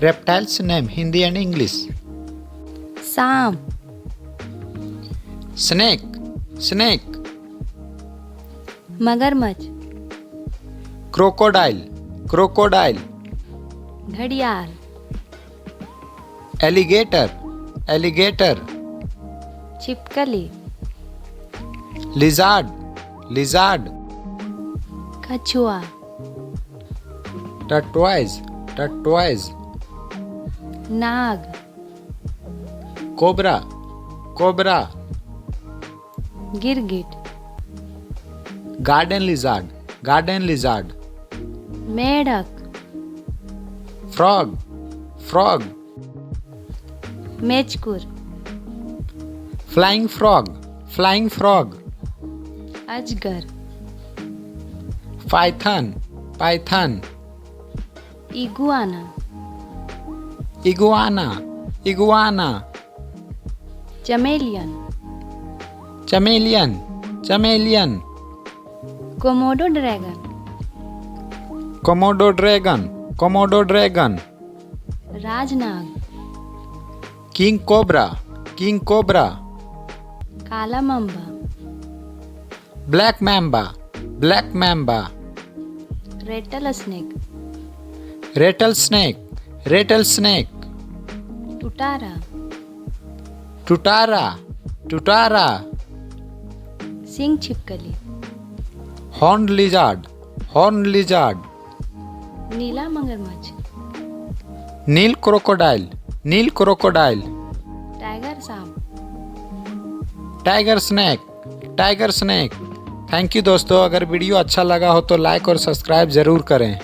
Reptiles name Hindi and English. सांप, Snake, snake. मगरमच्छ, Crocodile, crocodile. घड़ियाल, Alligator, alligator. छिपकली, Lizard, lizard. कछुआ, Tortoise, tortoise. नाग, Cobra, cobra. गिरगिट, Garden lizard, garden lizard. मेढक, Frog, frog. मेचकुर, Flying frog, flying frog. अजगर, Python, python. Iguana, Iguana, iguana. चमेलियन, Chameleon, chameleon. Komodo dragon, Komodo dragon, komodo dragon. राजनाग, King cobra, king cobra. काला Mamba, Black mamba, black mamba. Ratle snake, Rattlesnake, rattlesnake. टुटारा, Tutara, tutara. Singh छिपकली, Horned lizard, horned lizard. नीला मगरमच्छ, Nil crocodile, Nil crocodile. Tiger सांप। Tiger snake, tiger snake. Thank you दोस्तों, अगर video अच्छा लगा हो तो लाइक और सब्सक्राइब ज़रूर करें।